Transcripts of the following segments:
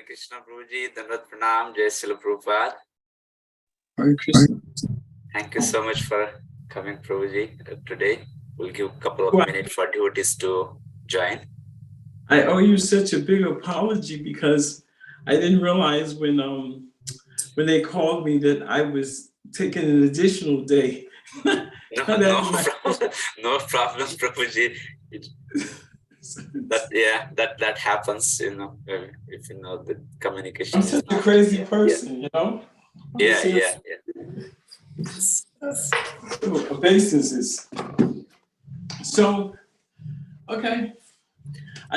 Krishna Prabhuji, Dandavat Pranam, Jai Srila Prabhupada. Hare Krishna. Thank you so much for coming, Prabhuji, today. We'll give a couple of minutes for devotees to join. I owe you such a big apology because I didn't realize when they called me that I was taking an additional day. No problem, Prabhuji. That happens, if you know the communication. I'm such a crazy person, Yeah. Basis is so okay.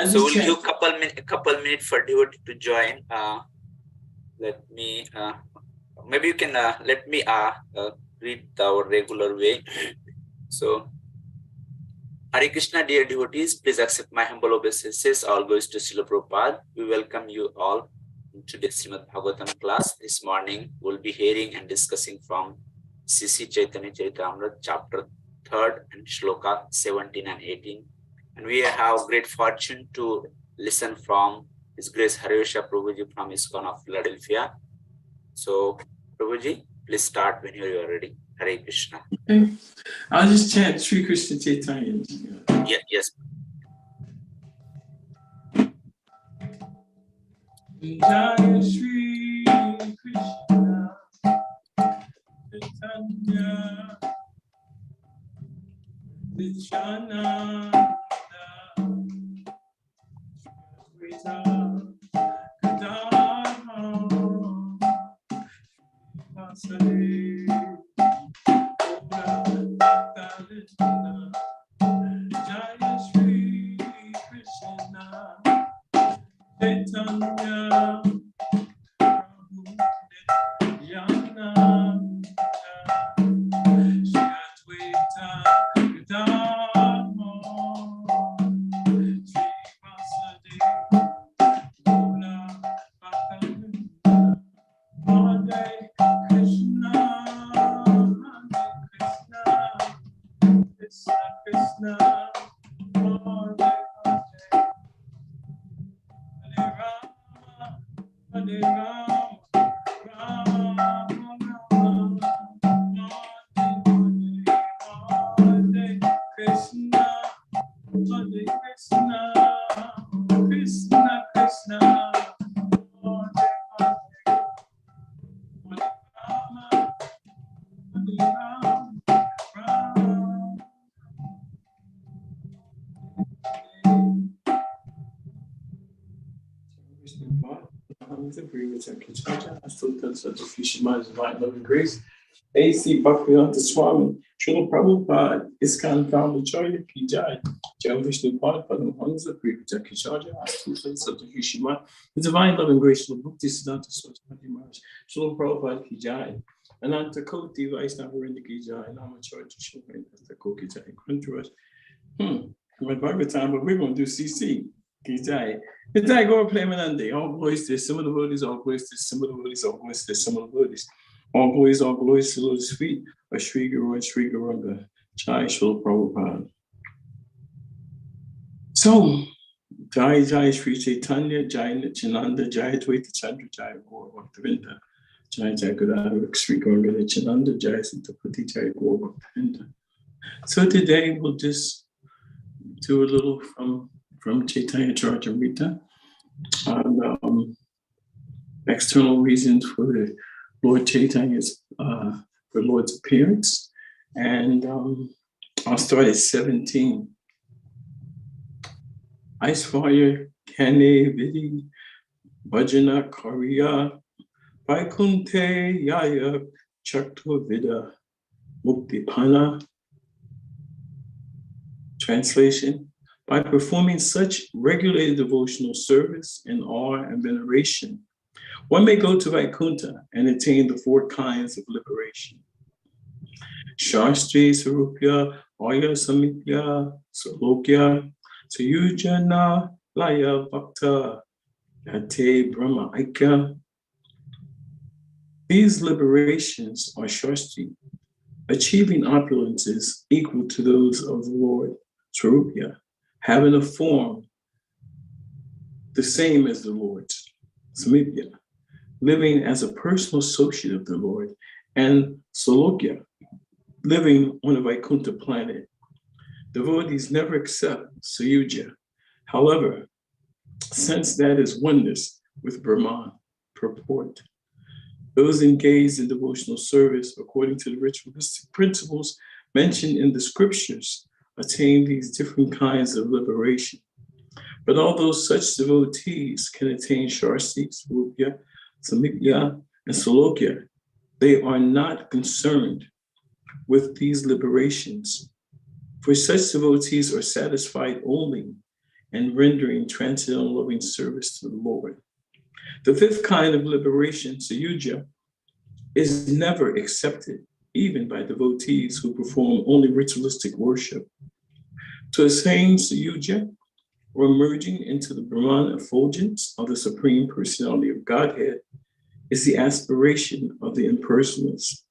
So we'll give a couple minutes for devotee to join. Let me maybe you can let me read our regular way. So, Hare Krishna, dear devotees, please accept my humble obeisances. All goes to Srila Prabhupada. We welcome you all in today's Srimad Bhagavatam class. This morning, we'll be hearing and discussing from CC Chaitanya Charitamrita, chapter 3rd and shloka 17 and 18. And we have great fortune to listen from His Grace Haryasha Prabhuji from ISKCON of Philadelphia. So, Prabhuji, please start when you are ready. Hare Krishna. Okay. I'll just chant Sri Krishna Chaitanya. Yes. Jaya Shri Krishna Chaitanya Nityananda Jaya Shri Krishna Chaitanya Divine Love and Grace, A.C. Bhaktivedanta Swami, Srila Prabhupada, ISKCON Founder Charya Ki Jai, Jai Vishnu Pada Padam Hansa, Priyata Kacharya, Astuta Sattva Shima, the Divine Love and Grace, Srila Bhakti Siddhanta Saraswati Maharaj, Srila Prabhupada Ki Jai, Ananta Koti Vaishnava Vrinda Ki Jai, Namacharya Srila Prabhupada Ki Jai, Gruntaras. My Bhagavatam, but we're going to do CC. Ki Jai. Ki Jai, go and play Manande. All glories to similar bodies, all glories to similar bodies, all glories to similar bodies. All glories to Lord's feet, or Sri Guru and Sri Guranga. Jai Srila Prabhupada. So, Jai Sri Chaitanya, Jai Nityananda, Jai Advaita Chandra, Jai Gaur Bhaktavinda, Jai Gadadhara, Sri Gauranga Nityananda, Jai Sitapati, Jai Gaur Bhaktavinda. So today we'll just do a little from Chaitanya Charitamrita on external reasons for the Lord Chaitanya's the Lord's appearance, and I'll start at 17. Aisvarya Kane Vidi Bhajana Karya Vaikunte Yaya Chakto Vida Muktipana. Translation: by performing such regulated devotional service in awe and veneration, one may go to Vaikuntha and attain the 4 kinds of liberation. Shastri Sarupya Aya Samipya Salokya Sayujana Laya Bhakta Yate Brahma Aikya. These liberations are Shastri, achieving opulences equal to those of the Lord, Sarupya, having a form the same as the Lord's. Samipya, living as a personal associate of the Lord, and Salokya, living on a Vaikuntha planet. Devotees never accept Sayuja. However, since that is oneness with Brahman, purport. Those engaged in devotional service according to the ritualistic principles mentioned in the scriptures attain these different kinds of liberation. But although such devotees can attain Sharsti, Sarupya, Samipya, and Salokya, they are not concerned with these liberations. For such devotees are satisfied only in rendering transcendental loving service to the Lord. The fifth kind of liberation, Sayuja, is never accepted, even by devotees who perform only ritualistic worship. To attain Sayuja, or merging into the Brahman effulgence of the Supreme Personality of Godhead, is the aspiration of the impersonalists.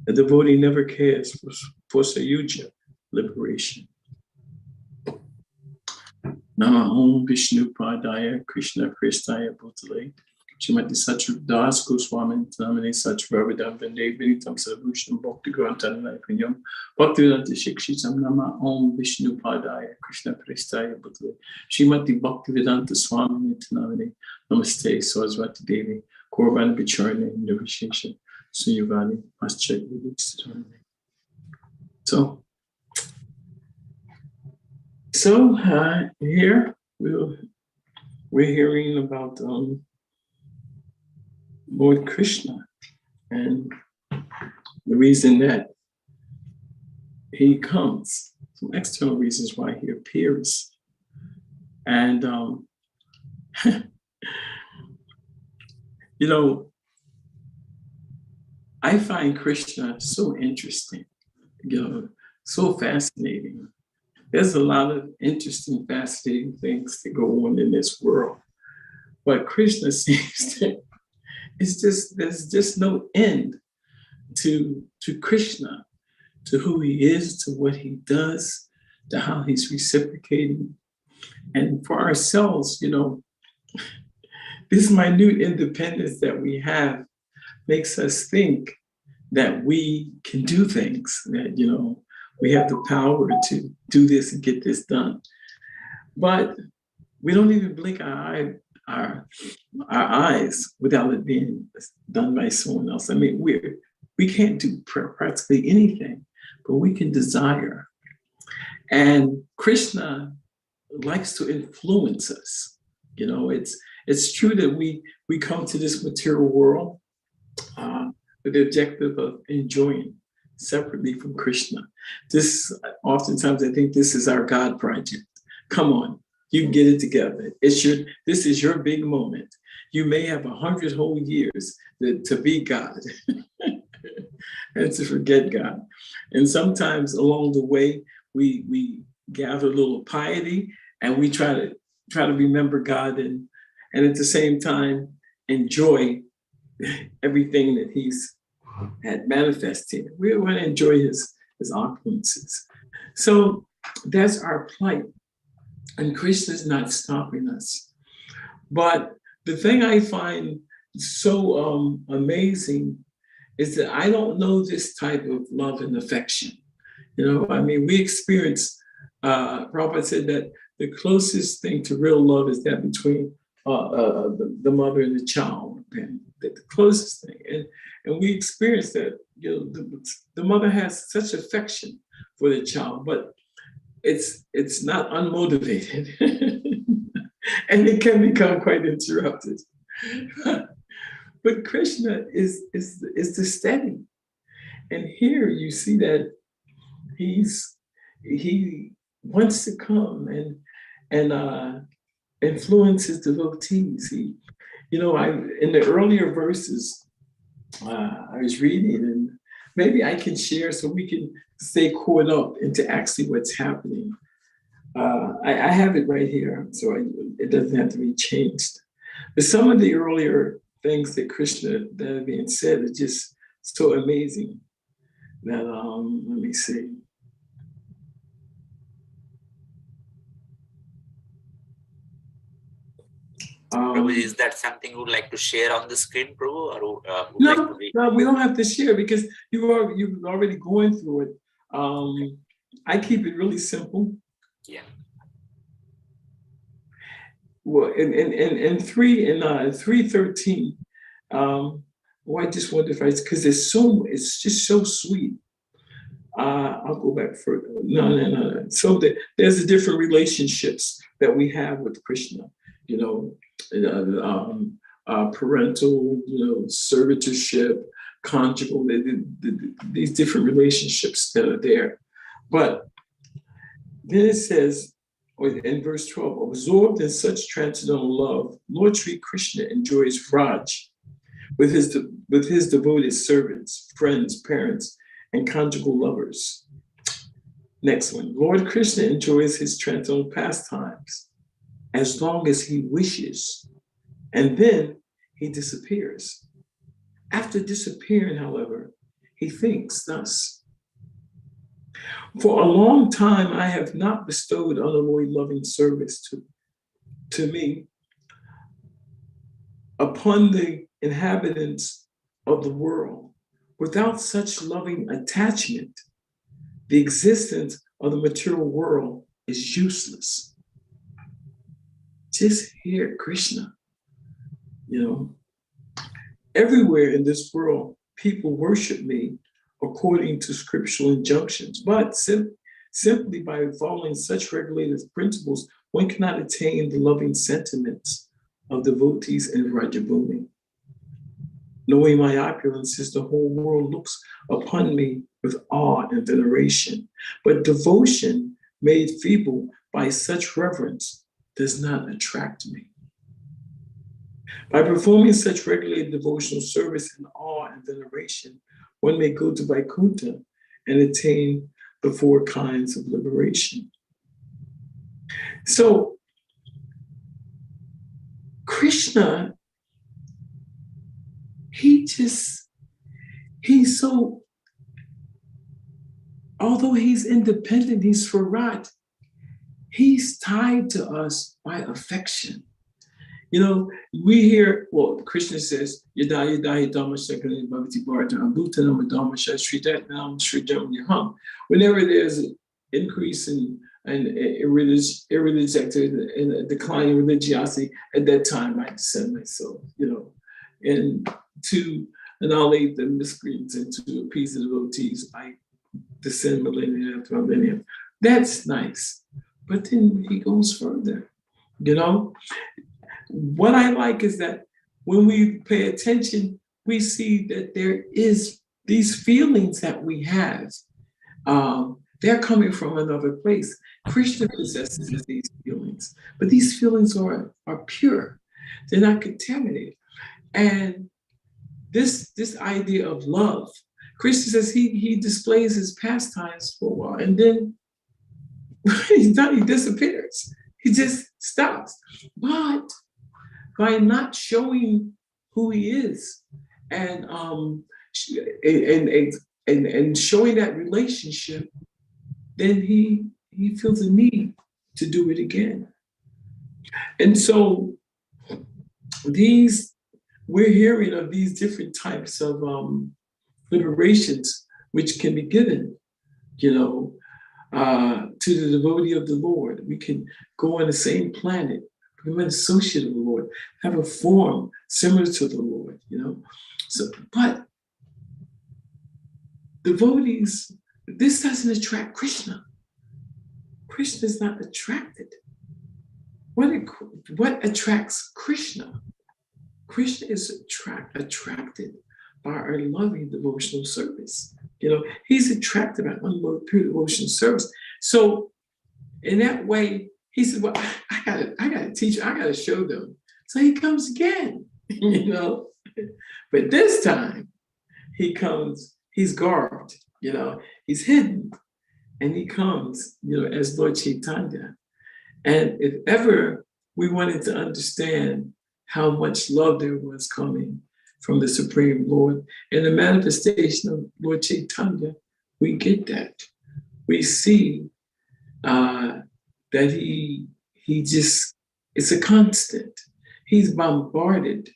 A devotee never cares for Sayuja liberation. Nama Om Vishnu Padaya Krishna Prestaya Bhutale Shrimati Satrup Das Goswami Namane Satravavidam Vande Vinitam Sarvushnam Bhakti Grantanai Punyam Bhaktivedanta Shikshitam Nama Om Vishnu Padaya Krishna Prestaya Bhutale Shrimati Bhaktivedanta Swami Namane Namaste Saraswati Devi Korban Bicharne Nirvishesha Suyavani Paschat Vidiksitarane. So here we're hearing about Lord Krishna and the reason that he comes, some external reasons why he appears. And, I find Krishna so interesting, so fascinating. There's a lot of interesting, fascinating things that go on in this world. But Krishna seems to, there's just no end to Krishna, to who he is, to what he does, to how he's reciprocating. And for ourselves, this minute independence that we have makes us think that we can do things, that, we have the power to do this and get this done. But we don't even blink our eyes without it being done by someone else. I mean, we can't do practically anything, but we can desire. And Krishna likes to influence us. It's true that we come to this material world with the objective of enjoying separately from Krishna. This, oftentimes, I think this is our God project. Come on, you get it together. This is your big moment. You may have 100 whole years to be God and to forget God. And sometimes along the way, we gather a little piety and we try to remember God and at the same time enjoy everything that he's had manifested. We want to enjoy his opulences. So that's our plight. And Krishna's not stopping us. But the thing I find so amazing is that I don't know this type of love and affection. We experience, Prabhupada said that the closest thing to real love is that between the mother and the child, and the closest thing. And we experience that, the mother has such affection for the child, but it's not unmotivated. And it can become quite interrupted. But Krishna is the steady. And here you see that he wants to come and influence his devotees. In the earlier verses, I was reading, and maybe I can share so we can stay caught up into actually what's happening. I have it right here, so it doesn't have to be changed. But some of the earlier things that Krishna that are being said are just so amazing that let me see. Prabhu, is that something you would like to share on the screen, Prabhu, or would no, like to read? no, we don't have to share because you've already going through it. I keep it really simple. Yeah. Well, in 3:13, I just wonder if because it's just so sweet. I'll go back further. No. So there's the different relationships that we have with Krishna, parental, servitorship, conjugal, these different relationships that are there. But then it says, in verse 12, absorbed in such transcendental love, Lord Sri Krishna enjoys Raj with his devoted servants, friends, parents, and conjugal lovers. Next one, Lord Krishna enjoys his transcendental pastimes as long as he wishes, and then he disappears. After disappearing, however, he thinks thus. For a long time, I have not bestowed unalloyed loving service to me upon the inhabitants of the world. Without such loving attachment, the existence of the material world is useless. Just hear Krishna. Everywhere in this world, people worship me according to scriptural injunctions, but simply by following such regulated principles, one cannot attain the loving sentiments of devotees in Rajabhumi. Knowing my opulences, the whole world looks upon me with awe and veneration, but devotion made feeble by such reverence does not attract me. By performing such regulated devotional service in awe and veneration, one may go to Vaikuntha and attain the 4 kinds of liberation. So, Krishna, although he's independent, he's Swarat, he's tied to us by affection. We hear, Krishna says, Yada Dhamma Shakani Bhavati Bharata Abhutanam Dhamma Shastridetnam Srijam. Whenever there's an increase in irreligious activity and a decline in religiosity, at that time I descend myself, and to annihilate the miscreants and to appease the devotees, I descend millennium after millennium. That's nice. But then he goes further, What I like is that when we pay attention, we see that there is these feelings that we have. They're coming from another place. Krishna possesses these feelings, but these feelings are pure. They're not contaminated. And this idea of love, Krishna says he displays his pastimes for a while, and then he's done, he disappears. He just stops. But by not showing who he is and showing that relationship, then he feels a need to do it again. And so we're hearing of these different types of liberations which can be given, to the devotee of the Lord. We can go on the same planet, become an associate of the Lord, have a form similar to the Lord, So, but devotees, this doesn't attract Krishna. Krishna is not attracted. What attracts Krishna? Krishna is attracted by our loving devotional service. He's attracted by unloved pure devotional service. So in that way, he said, well, I gotta teach, I gotta show them. So he comes again, But this time he comes, he's garbed, he's hidden. And he comes, as Lord Chaitanya. And if ever we wanted to understand how much love there was coming from the Supreme Lord, in the manifestation of Lord Chaitanya, we get that. We see that he just, it's a constant. he's bombarded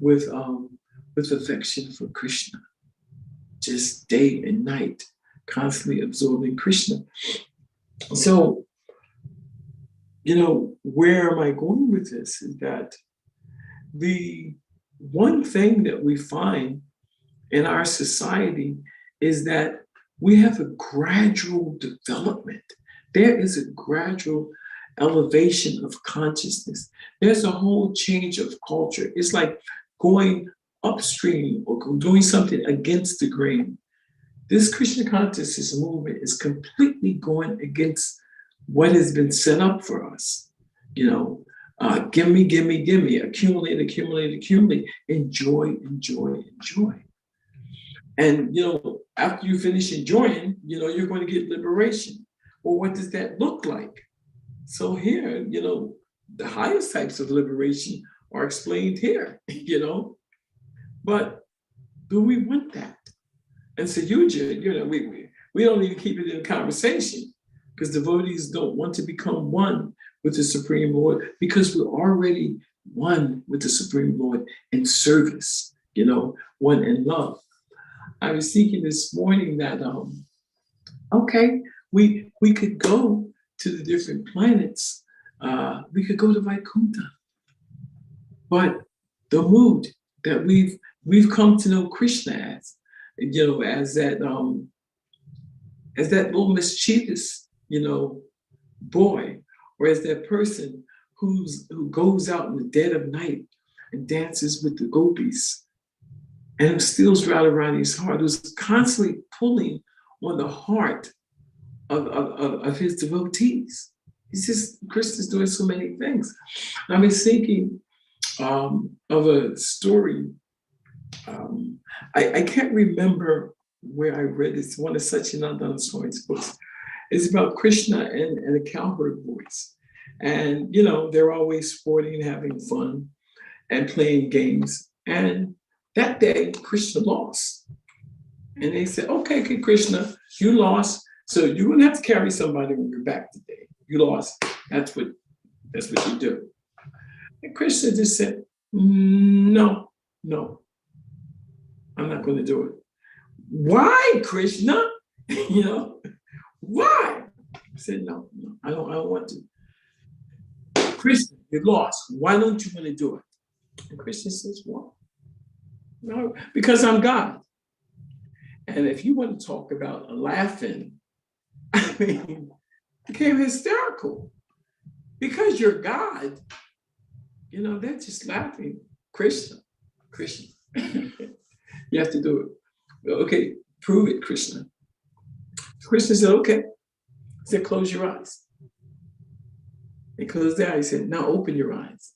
with affection for Krishna, just day and night, constantly absorbing Krishna. So, where am I going with this is that the one thing that we find in our society is that we have a gradual development. There is a gradual elevation of consciousness. There's a whole change of culture. It's like going upstream or doing something against the grain. This Krishna consciousness movement is completely going against what has been set up for us. Gimme, gimme, gimme, accumulate, accumulate, accumulate, enjoy, enjoy, enjoy. And after you finish enjoying, you're going to get liberation. Well, what does that look like? So here, the highest types of liberation are explained here, But do we want that? And so we don't even keep it in conversation because devotees don't want to become one with the Supreme Lord because we're already one with the Supreme Lord in service, one in love. I was thinking this morning that, okay, we could go to the different planets. We could go to Vaikuntha. But the mood that we've come to know Krishna as, as that little mischievous, boy, or as that person who goes out in the dead of night and dances with the gopis and who steals right around his heart, who's constantly pulling on the heart of his devotees. Krishna's doing so many things. I was thinking of a story. I can't remember where I read it. It's one of Satchidananda Swami's books. It's about Krishna and the cowherd boys. And, they're always sporting and having fun and playing games. And that day, Krishna lost. And they said, okay, Krishna, you lost. So you're going to have to carry somebody when you're back today. You lost. That's what you do. And Krishna just said, no, I'm not going to do it. Why, Krishna? Why? I said, no, I don't want to. Krishna, you lost. Why don't you want to do it? And Krishna says, well, no, because I'm God. And if you want to talk about laughing, I mean, became hysterical. Because you're God, they're just laughing. Krishna. You have to do it. Okay, prove it, Krishna. Krishna said, okay. He said, close your eyes. They closed their eyes. He said, now open your eyes.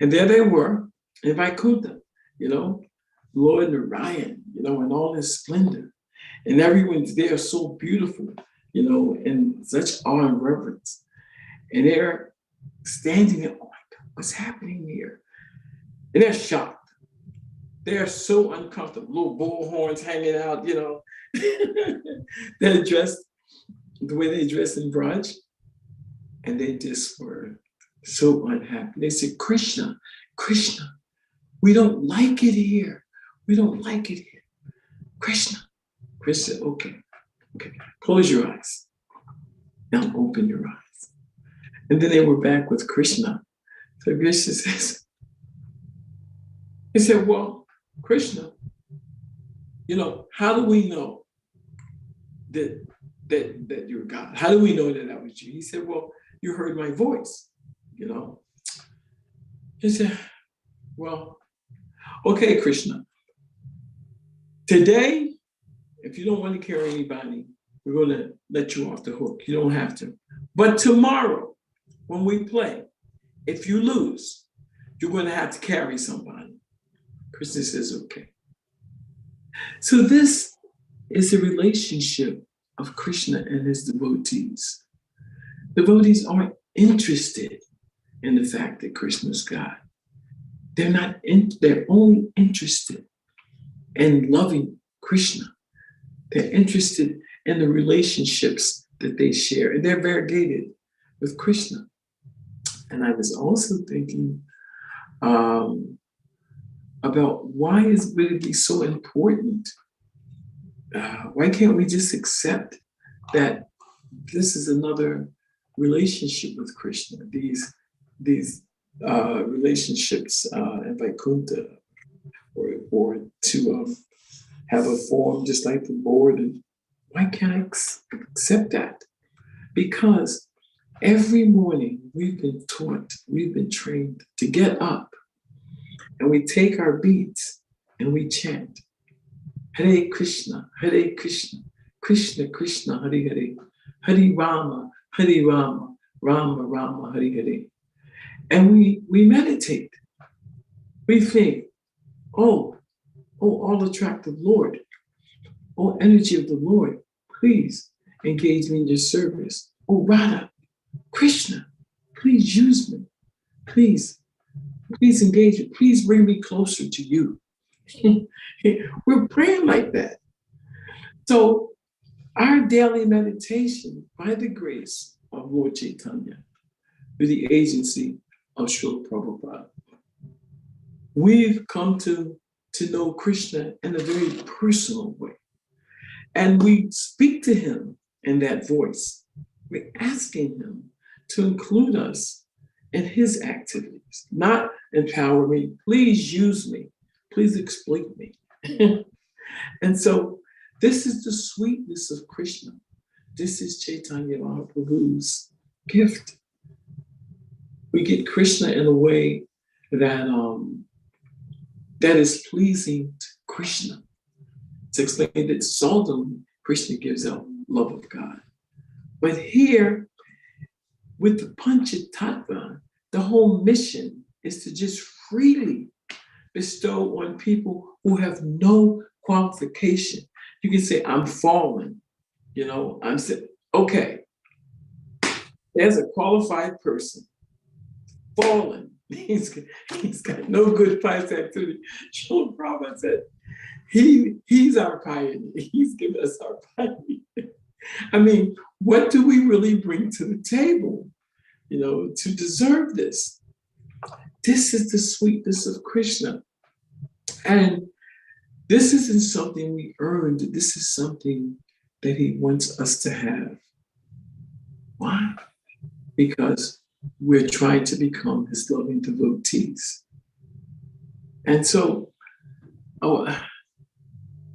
And there they were in Vaikuntha, Lord Narayan, in all his splendor. And everyone's there so beautiful, in such awe and reverence. And they're standing there, oh my God, what's happening here? And they're shocked. They're so uncomfortable, little bull horns hanging out, They're dressed the way they dress in brunch. And they just were so unhappy. They said, Krishna, we don't like it here. We don't like it here. Krishna said, okay, close your eyes. Now open your eyes. And then they were back with Krishna. So Krishna says, he said, well, Krishna, how do we know that you're God? How do we know that was you? He said, well, you heard my voice, He said, well, okay, Krishna. Today, if you don't want to carry anybody, we're going to let you off the hook. You don't have to. But tomorrow, when we play, if you lose, you're going to have to carry somebody. Krishna says, okay. So this is a relationship of Krishna and his devotees. Devotees aren't interested in the fact that Krishna is God. They're only interested in loving Krishna. They're interested in the relationships that they share, and they're variegated with Krishna. And I was also thinking about why would it be so important? Why can't we just accept that this is another relationship with Krishna? These relationships in Vaikuntha, or to have a form just like the Lord. And why can't I accept that? Because every morning we've been taught, we've been trained to get up, and we take our beads and we chant, Hare Krishna, Krishna Krishna, Hare Hare, Hare Rama, Rama Rama, Hare Hare. And we meditate. We think, oh, all attractive Lord, oh, energy of the Lord, please engage me in your service. Oh, Radha, Krishna, please use me. Please engage me. Please bring me closer to you. We're praying like that. So our daily meditation, by the grace of Lord Chaitanya, through the agency of Srila Prabhupada, we've come to know Krishna in a very personal way. And we speak to him in that voice. We're asking him to include us in his activities, not empower me. Please use me. Please exploit me. And so this is the sweetness of Krishna. This is Chaitanya Mahaprabhu's gift. We get Krishna in a way that is pleasing to Krishna. It's explained that seldom Krishna gives out love of God. But here, with the Panchatattva, the whole mission is to just freely bestow on people who have no qualification. You can say, I'm fallen. I'm saying, okay, there's a qualified person, fallen. He's got no good past activity. Srila Prabhupada said, he's our pioneer. He's given us our pioneer. I mean, what do we really bring to the table, to deserve this? This is the sweetness of Krishna. And this isn't something we earned. This is something that he wants us to have. Why? Because we're trying to become his loving devotees. And so, to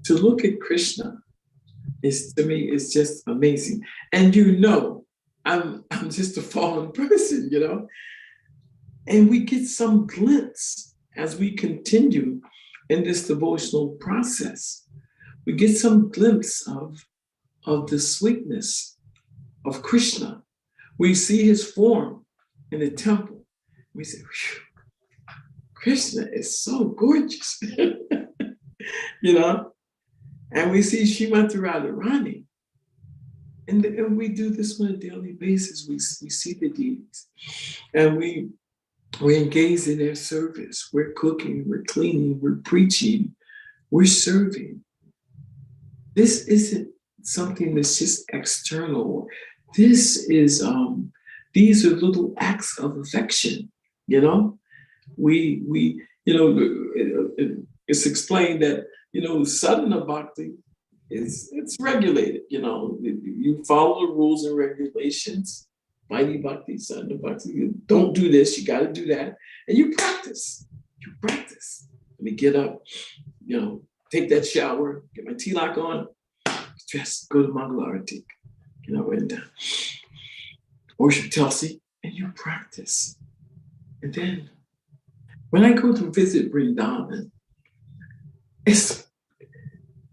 look at Krishna to me, is just amazing. And I'm just a fallen person, And we get some glimpse as we continue in this devotional process. We get some glimpse of the sweetness of Krishna. We see his form in the temple. We say, Krishna is so gorgeous, And we see Srimati Radharani. And we do this on a daily basis. We see the deities. And we engage in their service. We're cooking, we're cleaning, we're preaching, we're serving. This isn't something that's just external. This is, these are little acts of affection, We it's explained that, sadhana bhakti it's regulated, You follow the rules and regulations. Mighty bhakti, sadhana bhakti, you don't do this, you got to do that. And you practice. Let me get up, take that shower, get my tilak on, dress, go to Mangalarati, and worship Tulsi, and you practice. And then when I go to visit Vrindavan,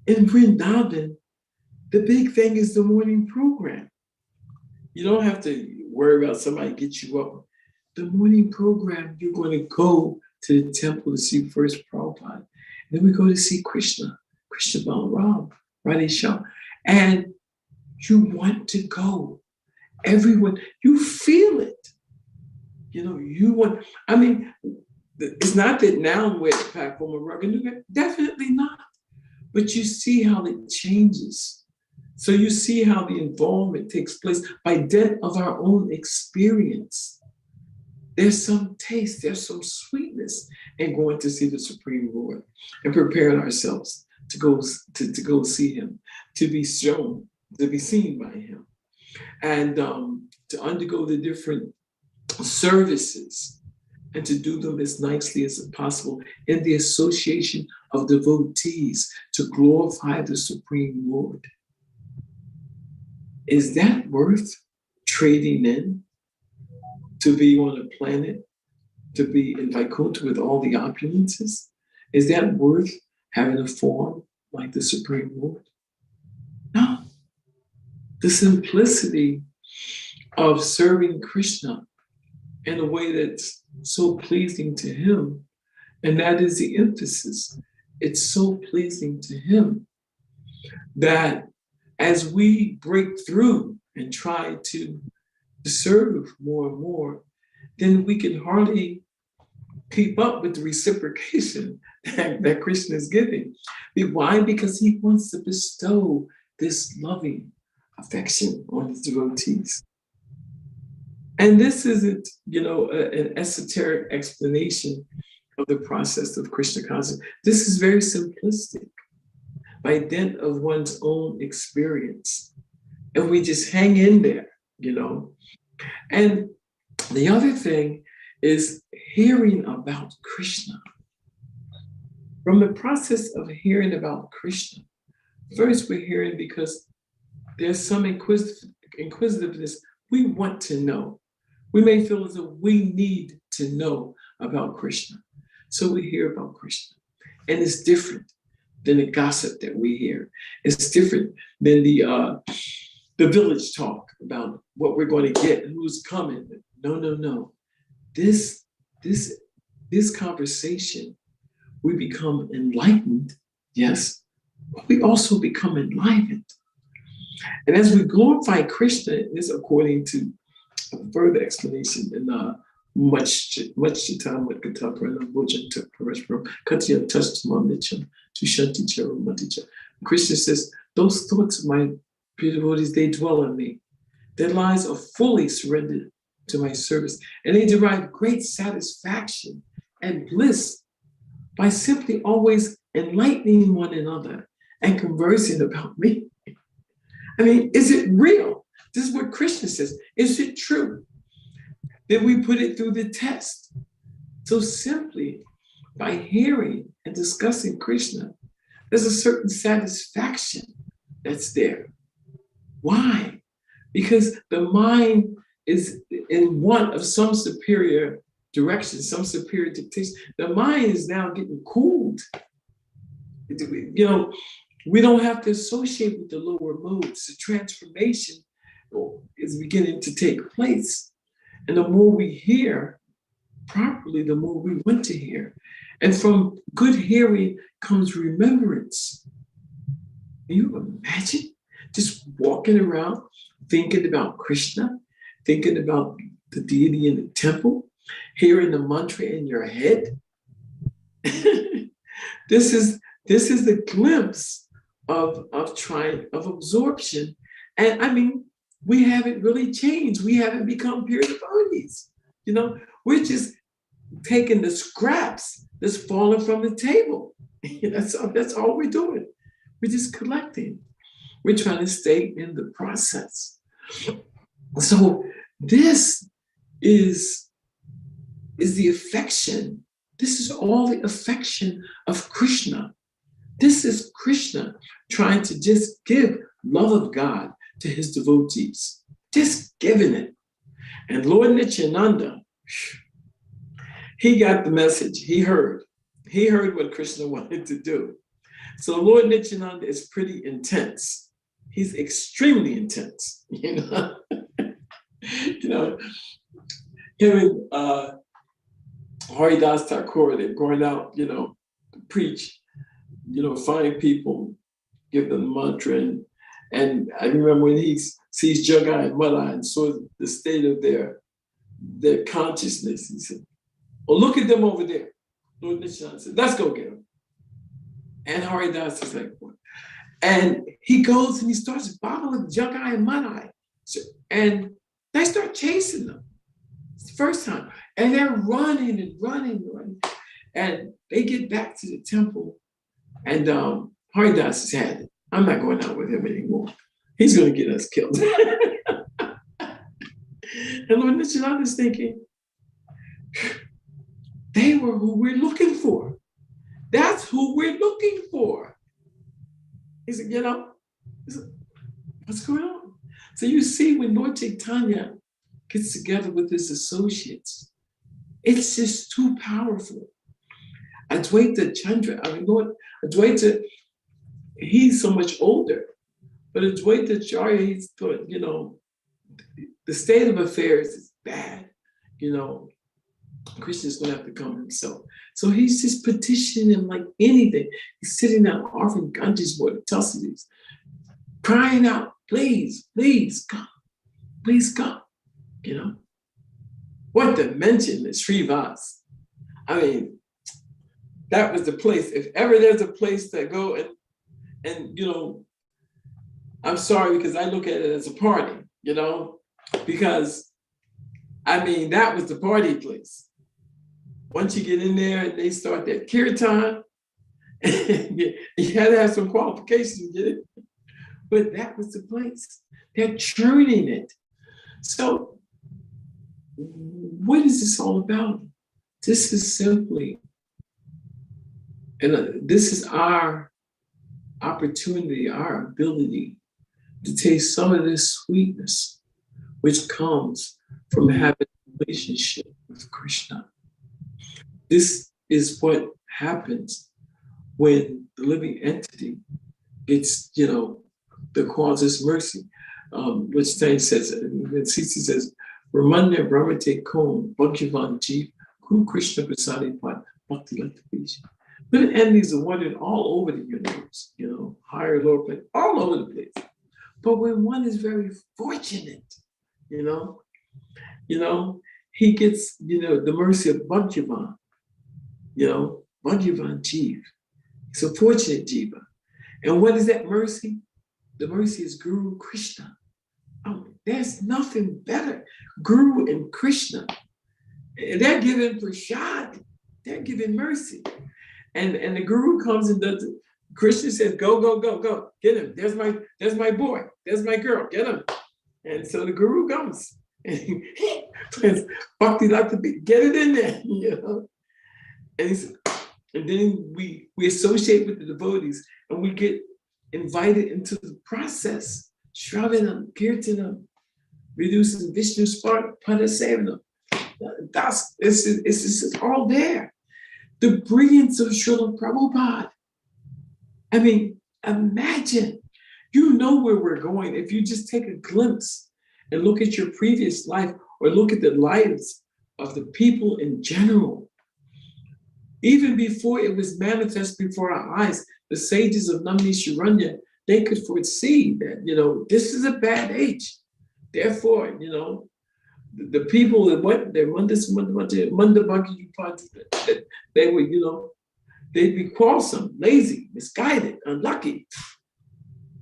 in Vrindavan, the big thing is the morning program. You don't have to worry about somebody get you up. The morning program, you're going to go to the temple to see first Prabhupada. Then we go to see Krishna Balaram, Radhe Shyam. And you want to go. Everyone, you feel it. It's not that now we're at Pack on Ruggan, definitely not. But you see how it changes. So you see how the involvement takes place by dint of our own experience. There's some taste, there's some sweetness in going to see the Supreme Lord and preparing ourselves to go see him, to be shown, to be seen by him, and to undergo the different services and to do them as nicely as possible in the association of devotees to glorify the Supreme Lord. Is that worth trading in to be on a planet, to be in Vaikuntha with all the opulences? Is that worth having a form like the Supreme Lord? No. The simplicity of serving Krishna in a way that's so pleasing to him, and that is the emphasis. It's so pleasing to him that as we break through and try to serve more and more, then we can hardly keep up with the reciprocation that Krishna is giving. Why? Because he wants to bestow this loving affection on his devotees. And this isn't, an esoteric explanation of the process of Krishna consciousness. This is very simplistic by dint of one's own experience. And we just hang in there, And the other thing is hearing about Krishna. From the process of hearing about Krishna, first we're hearing because there's some inquisitiveness. We want to know. We may feel as though we need to know about Krishna. So we hear about Krishna. And it's different than the gossip that we hear. It's different than the village talk about what we're going to get, who's coming. No. This conversation, we become enlightened, yes, but we also become enlivened. And as we glorify Krishna, this according to a further explanation in much time with Krishna says, those thoughts of my devotees, they dwell in me. Their lives are fully surrendered to my service, and they derive great satisfaction and bliss by simply always enlightening one another and conversing about me. I mean, is it real? This is what Krishna says. Is it true? Did we put it through the test? So simply by hearing and discussing Krishna, there's a certain satisfaction that's there. Why? Because the mind is in want of some superior direction, some superior dictation. The mind is now getting cooled. We don't have to associate with the lower modes. The transformation is beginning to take place. And the more we hear properly, the more we want to hear. And from good hearing comes remembrance. Can you imagine just walking around thinking about Krishna, thinking about the deity in the temple, hearing the mantra in your head? This is the glimpse of absorption. And I mean, we haven't really changed. We haven't become pure devotees. We're just taking the scraps that's falling from the table. That's all we're doing. We're just collecting. We're trying to stay in the process. So this is the affection. This is all the affection of Krishna. This is Krishna trying to just give love of God to his devotees, just giving it. And Lord Nityananda, he got the message. He heard what Krishna wanted to do. So Lord Nityananda is pretty intense. He's extremely intense. Him and Haridas Thakur, they're going out, to preach, find people, give them the mantra. And I remember when he sees Jagai and Mala and saw the state of their consciousness, he said, "Oh, look at them over there." Lord Nityananda said, "Let's go get them." And Haridas is like, "What?" And he goes and he starts bottling Jagai and Mala. And they start chasing them. It's the first time. And they're running and running. And they get back to the temple. And Haridas has had it. I'm not going out with him anymore. He's going to get us killed. And Lord Nityananda is thinking, they were who we're looking for. That's who we're looking for. He said, what's going on? So you see, when Lord Chaitanya gets together with his associates, it's just too powerful. Advaita Chandra, Lord Advaita, he's so much older, but Advaita Acharya, he's thought, the state of affairs is bad, Krishna's gonna have to come himself. So he's just petitioning him like anything. He's sitting down offering Ganges water, Tussies, crying out, please, please come, please come, What to mention the Srivas. That was the place. If ever there's a place to go and I'm sorry because I look at it as a party, because that was the party place. Once you get in there and they start that kirtan, you had to have some qualifications to get it. But that was the place. They're churning it. So what is this all about? This is simply, and this is our opportunity, our ability to taste some of this sweetness which comes from having a relationship with Krishna. This is what happens when the living entity gets, the causes mercy. Which Stein says, when Sisi says, Ramanya Brahmate Kon, Bhagyavan Jeev, Kuru Krishna Prasadi Pat, Bhakti Latavish. Living entities are wanted all over the universe, higher, lower place, all over the place. But when one is very fortunate, he gets, the mercy of Bhagyavan, Bhagyavan Jeev. He's a fortunate Jiva. And what is that mercy? The mercy is Guru Krishna. There's nothing better. Guru and Krishna. They're giving prasad. They're giving mercy. And the Guru comes and does it. Krishna says, go, go, go, go. Get him. There's my boy. There's my girl. Get him. And so the Guru comes. And he says, Bhakti Latavi, get it in there, And then we associate with the devotees and we get invited into the process. Shravanam, Kirtanam, reducing Vishnu Spark, Padasevanam. It's all there. The brilliance of Srila Prabhupada. Imagine, where we're going if you just take a glimpse and look at your previous life or look at the lives of the people in general. Even before it was manifest before our eyes, the sages of Namni Sharanya, they could foresee that, this is a bad age. Therefore, the people that went there, they were, they'd be quarrelsome, lazy, misguided, unlucky,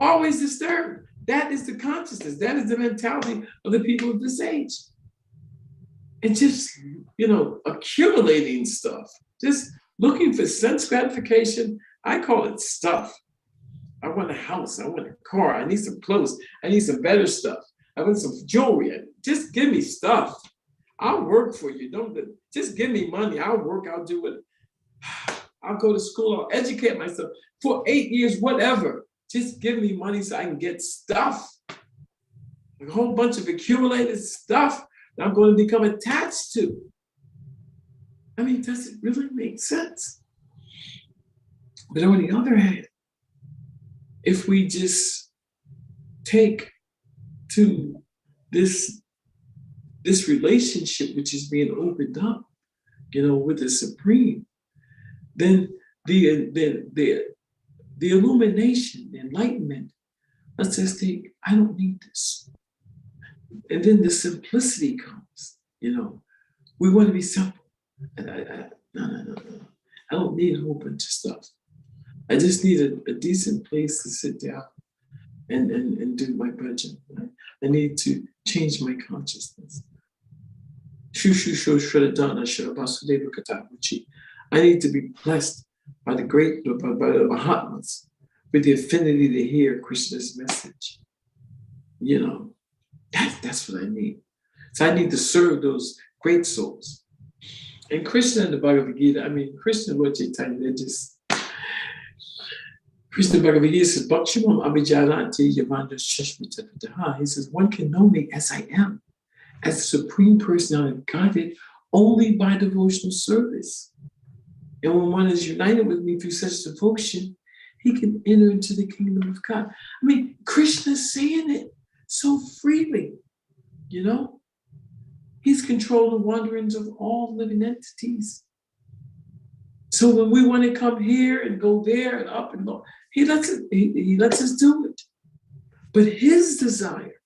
always disturbed. That is the consciousness. That is the mentality of the people of this age. And just, accumulating stuff, just looking for sense gratification. I call it stuff. I want a house. I want a car. I need some clothes. I need some better stuff. I want some jewelry. Just give me stuff. I'll work for you. Just give me money. I'll work. I'll do it. I'll go to school. I'll educate myself for 8 years, whatever. Just give me money so I can get stuff. A whole bunch of accumulated stuff that I'm going to become attached to. Does it really make sense? But on the other hand, if we just take to this relationship which is being opened up, with the Supreme, then the illumination, the enlightenment, let's just think, I don't need this. And then the simplicity comes, we want to be simple. And no. I don't need a whole bunch of stuff. I just need a decent place to sit down and do my bhajan. Right? I need to change my consciousness. I need to be blessed by the Mahatmas with the affinity to hear Krishna's message. You know, that's what I need. So I need to serve those great souls. And Krishna in the Bhagavad Gita, I mean, Krishna and Lord Chaitanya, they're just, Krishna Bhagavad Gita says, Bhakshimam Abhijayanti Yavanda Shashmita. He says, one can know me as I am, as the Supreme Personality of Godhead, only by devotional service. And when one is united with me through such devotion, he can enter into the kingdom of God. I mean, Krishna's saying it so freely, you know? He's controlled the wanderings of all living entities. So when we want to come here and go there and up and low, he lets us do it. But his desire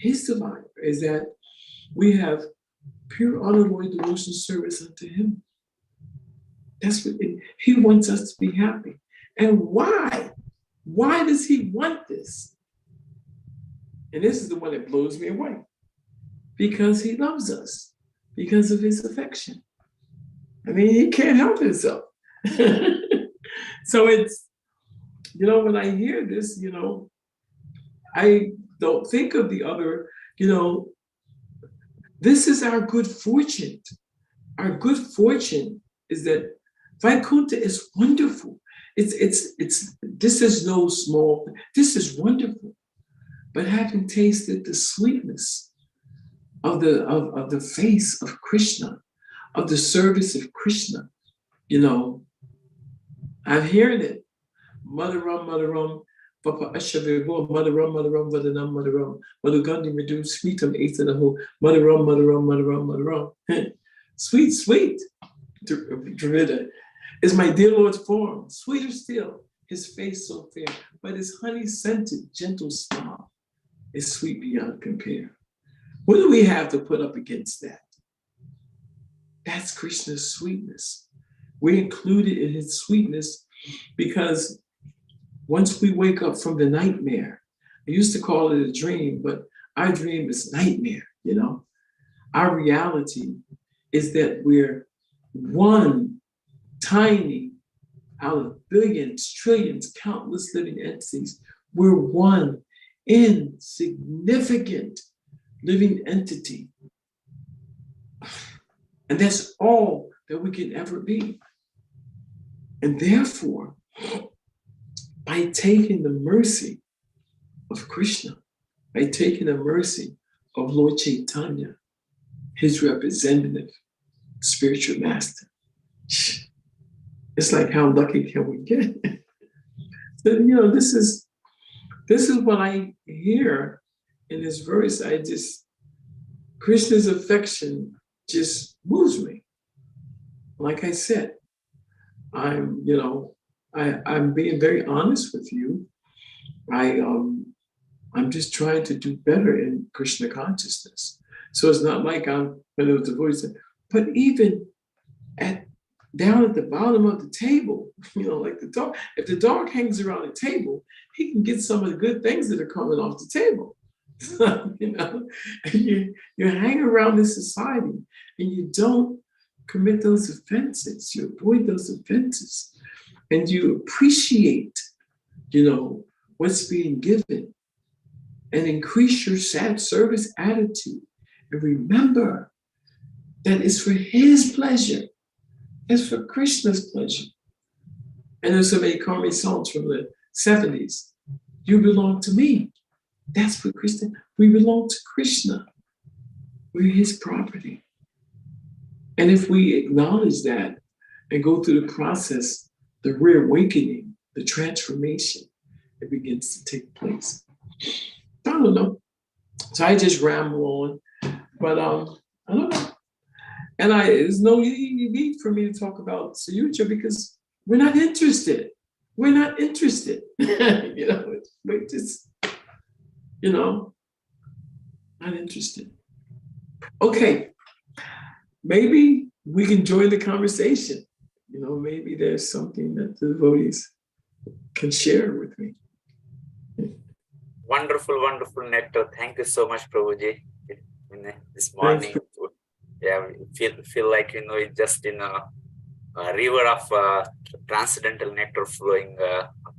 is that we have pure unalloyed devotional service unto him. That's what he wants us to be happy. And why? Why does he want this? And this is the one that blows me away. Because he loves us, because of his affection. I mean, he can't help himself. So it's, you know, when I hear this, you know, I don't think of the other, you know, this is our good fortune. Our good fortune is that Vaikuntha is wonderful. This is no small, this is wonderful. But having tasted the sweetness of the face of Krishna, of the service of Krishna, you know, I'm hearing it. Madaram, Madaram, Papa Ashavivo, Madaram, Madaram, Vadanam, Madaram, Madhugandhi Medu, Sweetam, Athanahu, Madaram, Madaram, Madaram, Madaram. Sweet, sweet, Dravida, is my dear Lord's form, sweeter still, his face so fair, but his honey-scented, gentle smile is sweet beyond compare. What do we have to put up against that? That's Krishna's sweetness. We're included in his sweetness because once we wake up from the nightmare, I used to call it a dream, but our dream is nightmare, you know? Our reality is that we're one tiny out of billions, trillions, countless living entities. We're one insignificant living entity. And that's all that we can ever be. And therefore, by taking the mercy of Krishna, by taking the mercy of Lord Chaitanya, his representative, spiritual master, it's like, how lucky can we get? So, you know, this is what I hear in this verse. Krishna's affection just moves me. Like I said, I'm being very honest with you. I'm just trying to do better in Krishna consciousness. So it's not like I'm the voice, but even down at the bottom of the table, you know, like the dog, if the dog hangs around the table, he can get some of the good things that are coming off the table. You know, and you hang around this society and you don't commit those offenses, you avoid those offenses, and you appreciate, you know, what's being given and increase your sad service attitude. And remember that it's for his pleasure. It's for Krishna's pleasure. And there's so many karmic songs from the 70s. You belong to me. That's what Krishna, we belong to Krishna. We're his property. And if we acknowledge that and go through the process, the reawakening, the transformation, it begins to take place. I don't know. So I just ramble on, but I don't know. And there's no need for me to talk about Sayuja because we're not interested. We're not interested. You know, we're just, you know, not interested. Okay, maybe we can join the conversation. You know, maybe there's something that the devotees can share with me. Wonderful, wonderful nectar. Thank you so much, Prabhuji, this morning. feel like, it's just in a river of transcendental nectar flowing,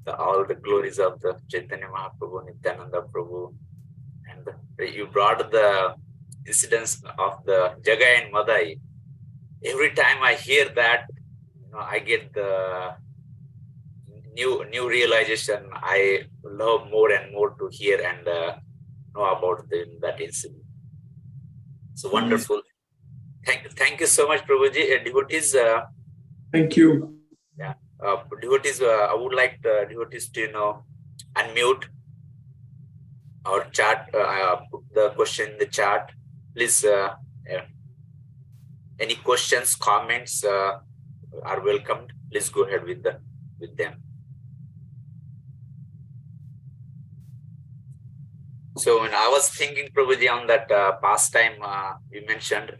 all the glories of the Chaitanya Mahaprabhu, Nityananda Prabhu. And you brought the incidents of the Jagai and Madai. Every time I hear that, I get the new realization. I love more and more to hear and know about that incident. So wonderful. Thank you so much, Prabhuji. Devotees. Thank you. Yeah. Devotees, I would like the devotees to unmute or chat, put the question in the chat. Please, any questions, comments are welcomed. Please go ahead with them. So when I was thinking, Prabhuji, on that past time you mentioned,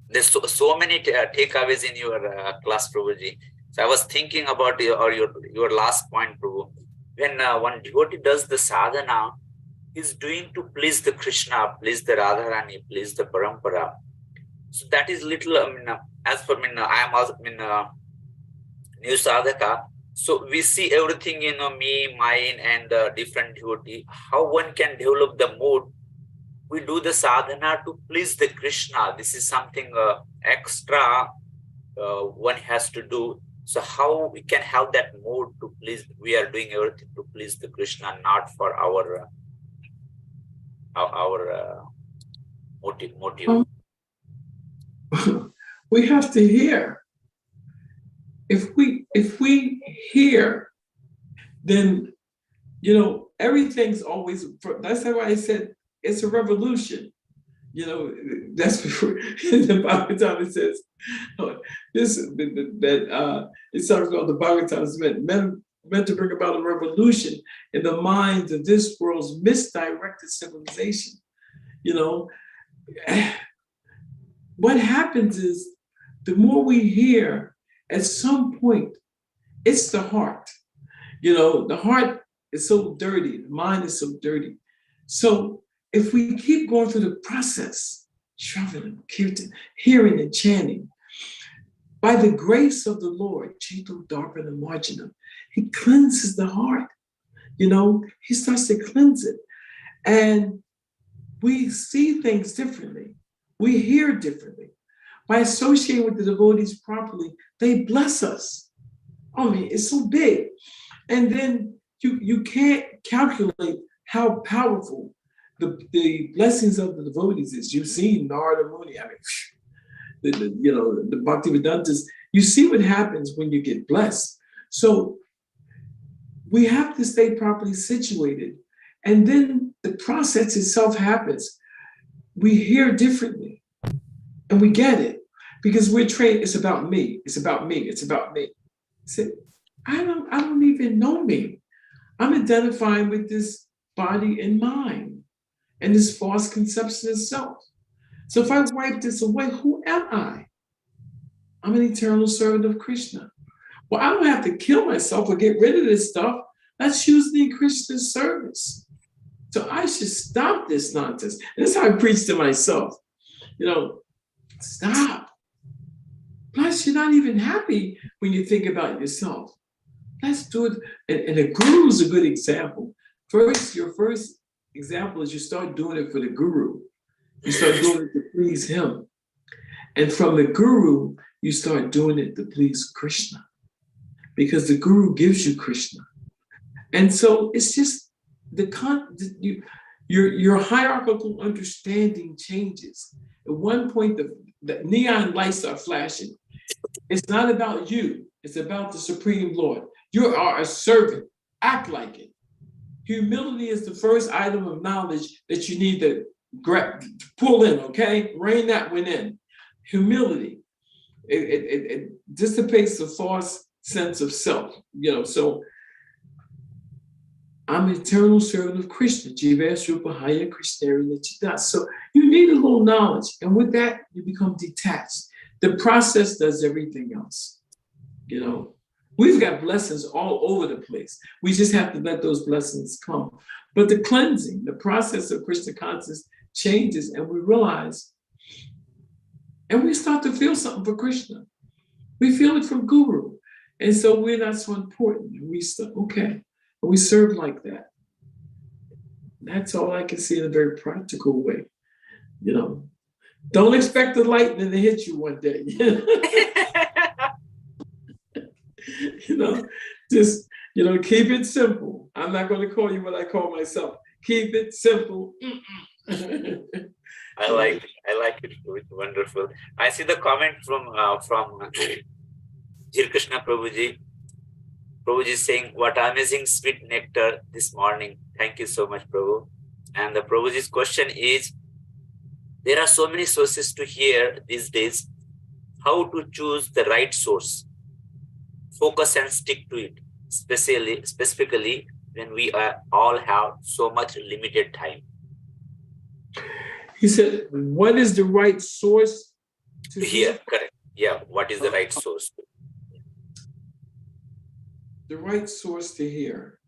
there's so many takeaways in your class, Prabhuji. So I was thinking about your last point, Prabhu. When one devotee does the sadhana, he's doing to please the Krishna, please the Radharani, please the Parampara. So that is little, as for me, I am also new sadhaka. So we see everything, me, mine, and different devotee. How one can develop the mood? We do the sadhana to please the Krishna. This is something extra one has to do. So how we can have that mood to please? We are doing everything to please the Krishna, not for our motive. We have to hear. If we hear, then everything's always. That's why I said it's a revolution. That's before in the Bhagavatam it says it talks about the Bhagavatam is meant to bring about a revolution in the minds of this world's misdirected civilization. What happens is the more we hear, at some point, it's the heart. The heart is so dirty, the mind is so dirty. So if we keep going through the process, Shravanam, Kirtan, hearing and chanting, by the grace of the Lord, Cheto Darpana Marjana, he cleanses the heart. He starts to cleanse it. And we see things differently. We hear differently. By associating with the devotees properly, they bless us. It's so big. And then you can't calculate how powerful the blessings of the devotees is. You've seen Narada Muni, the Bhaktivedantas. You see what happens when you get blessed. So we have to stay properly situated. And then the process itself happens. We hear differently. And we get it. Because we're trained, it's about me. It's about me. It's about me. I don't even know me. I'm identifying with this body and mind and this false conception of self. So if I wipe this away, who am I? I'm an eternal servant of Krishna. Well, I don't have to kill myself or get rid of this stuff. That's usually in Krishna's service. So I should stop this nonsense. And that's how I preach to myself. Stop. Plus, you're not even happy when you think about yourself. Let's do it. And the guru is a good example. Your first example is you start doing it for the guru. You start doing it to please him. And from the guru, you start doing it to please Krishna. Because the guru gives you Krishna. And so it's just your hierarchical understanding changes. At one point, the neon lights are flashing. It's not about you. It's about the Supreme Lord. You are a servant. Act like it. Humility is the first item of knowledge that you need to pull in, okay? Rein that one in. Humility. It dissipates the false sense of self. So I'm an eternal servant of Krishna. Jivasrupahaya Krishnari Chita. So you need a little knowledge. And with that, you become detached. The process does everything else. We've got blessings all over the place. We just have to let those blessings come. But the cleansing, the process of Krishna consciousness changes, and we realize And we start to feel something for Krishna. We feel it from Guru. And so we're not so important. And we start, okay, and we serve like that. That's all I can see in a very practical way. You know, don't expect the lightning to hit you one day. You know, just, you know, keep it simple. I'm not going to call you what I call myself. Keep it simple. I like it. It's wonderful. I see the comment from Jir Krishna Prabhuji. Prabhuji is saying, what amazing sweet nectar this morning. Thank you so much, Prabhu. And the Prabhuji's question is, there are so many sources to hear these days. How to choose the right source? Focus and stick to it, specifically when we all have so much limited time. He said, what is the right source to hear? Correct. Yeah, what is the right source? The right source to hear.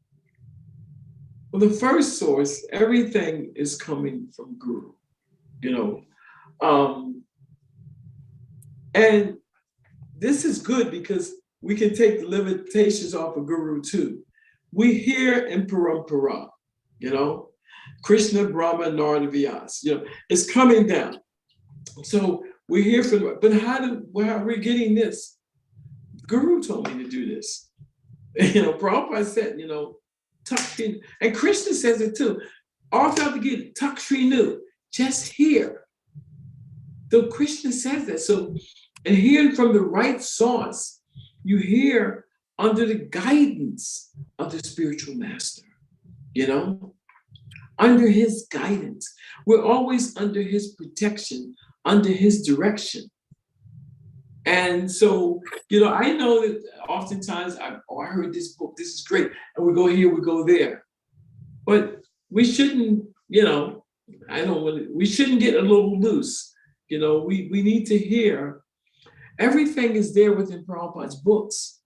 Well, the first source, everything is coming from Guru, you know. And this is good because we can take the limitations off of Guru too. We hear in Parampara, you know, Krishna, Brahma, Narada, Vyas, you know, it's coming down. So we hear from, but how are we getting this? Guru told me to do this. You know, Prabhupada said, you know, Takshri, and Krishna says it too. All throughout the Gita, Takshri, just hear. So Krishna says that. So, and hearing from the right source, you hear under the guidance of the spiritual master, you know, under his guidance. We're always under his protection, under his direction. And so, you know, I know that oftentimes I heard this book, this is great. And we go here, we go there. But we shouldn't, you know, we shouldn't get a little loose. You know, we need to hear. Everything is there within Prabhupada's books.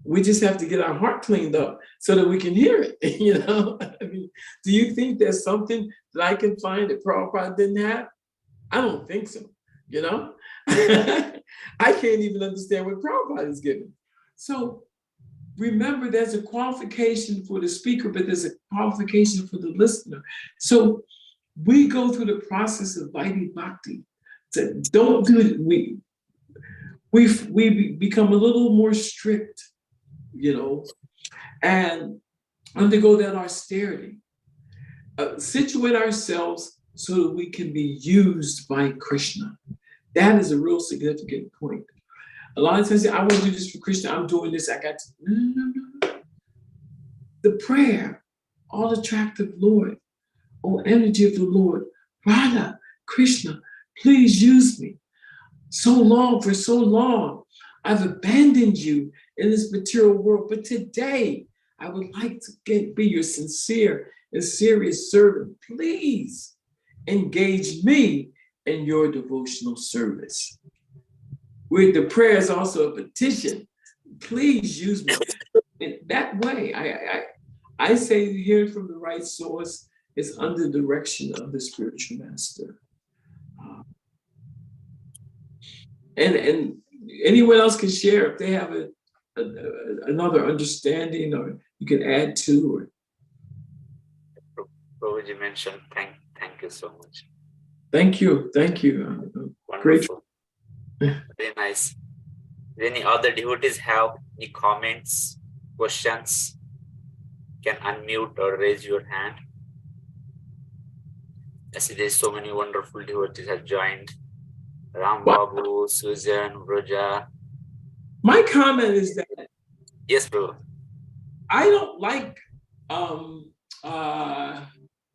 We just have to get our heart cleaned up so that we can hear it, you know? I mean, do you think there's something that I can find that Prabhupada didn't have? I don't think so, you know? I can't even understand what Prabhupada is giving. So remember, there's a qualification for the speaker, but there's a qualification for the listener. So we go through the process of Vaidhi Bhakti. So don't do it. We become a little more strict, you know, and undergo that austerity. Situate ourselves so that we can be used by Krishna. That is a real significant point. A lot of times, I want to do this for Krishna. I'm doing this. I got to. No. The prayer, all attractive Lord, oh energy of the Lord, Radha, Krishna, please use me. For so long, I've abandoned you in this material world. But today, I would like to be your sincere and serious servant. Please engage me in your devotional service. With the prayer is also a petition. Please use me. In that way, I say hearing from the right source is under the direction of the spiritual master. And anyone else can share if they have another understanding, or you can add to. Or Prabhuji mentioned, thank you so much. Thank you. Great. Very nice. Any other devotees have any comments, questions? You can unmute or raise your hand. I see there's so many wonderful devotees have joined. Ram Babu, Susan, Roja. My comment is that. Yes, bro. I don't like, and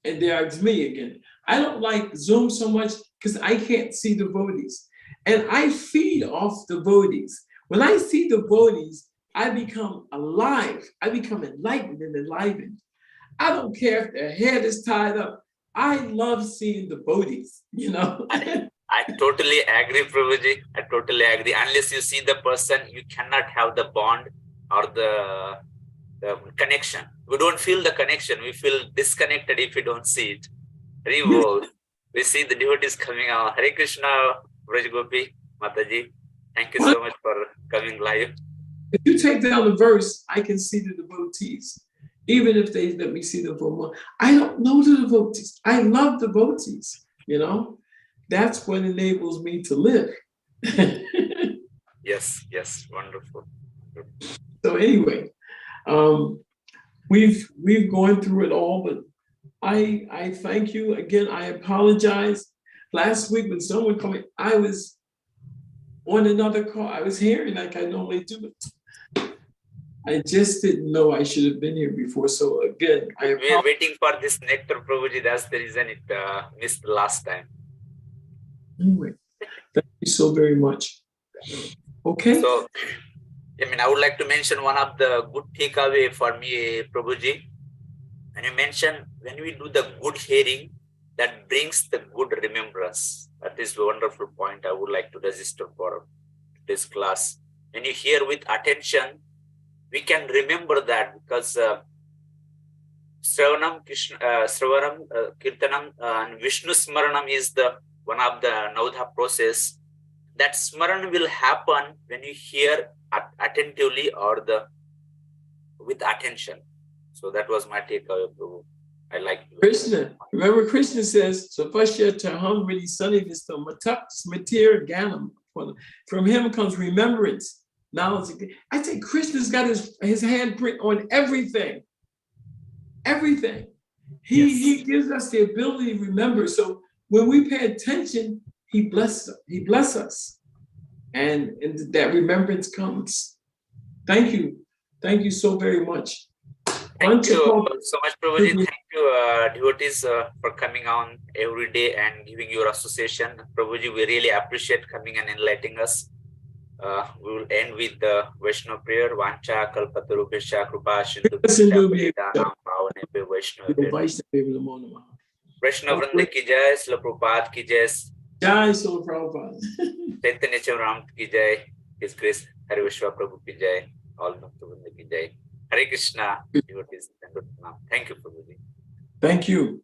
there's me again. I don't like Zoom so much because I can't see devotees. And I feed off devotees. When I see devotees, I become alive. I become enlightened and enlivened. I don't care if their head is tied up. I love seeing devotees, you know. I totally agree, Prabhuji. I totally agree. Unless you see the person, you cannot have the bond or the connection. We don't feel the connection. We feel disconnected if we don't see it. We see the devotees coming out. Hare Krishna, Braj Gopi. Mataji. Thank you so much for coming live. If you take down the verse, I can see the devotees, even if they let me see them for a month. I don't know the devotees. I love devotees, you know? That's what enables me to live. Yes, wonderful. So anyway, we've gone through it all, but I thank you again. I apologize. Last week when someone called me, I was on another call. I was hearing like I normally do. I just didn't know I should have been here before. So again, we are waiting for this nectar, Prabhuji. That's the reason it missed the last time. Anyway, thank you so very much. Okay. So, I mean, I would like to mention one of the good takeaway for me, Prabhuji. And you mentioned when we do the good hearing, that brings the good remembrance. That is a wonderful point I would like to register for this class. When you hear with attention, we can remember that because Sravanam, Kirtanam, and Vishnu Smaranam is the one of the Navadha process. That Smaran will happen when you hear attentively or with attention. So that was my takeaway, Prabhu. I like Krishna. Remember, Krishna says, "Sapashya taham vidi sannivistam matak smatir ganam." From him comes remembrance, knowledge. I think Krishna's got his handprint on everything. Everything. He gives us the ability to remember. So when we pay attention, he blesses us, and that remembrance comes. Thank you so very much. Thank you so much, Prabhuji. Thank you, devotees, for coming on every day and giving your association. Prabhuji, we really appreciate coming and enlightening us. We will end with the Vaishnava prayer. Vancha kalpatarubhesha krupa sindhu Vaishnava Vranda ki jai, Srila Prabhupada ki jai. Jai Srila Prabhupada. Chaitanya Chamaram ki jai. His Grace Hari Vishwa Prabhu ki jai. All Bhakta Vranda ki jai. Hare Krishna. Thank you, Prabhuji. Thank you.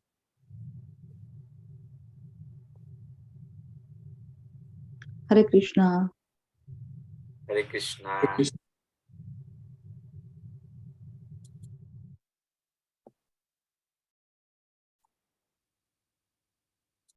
Hare Krishna. Hare Krishna.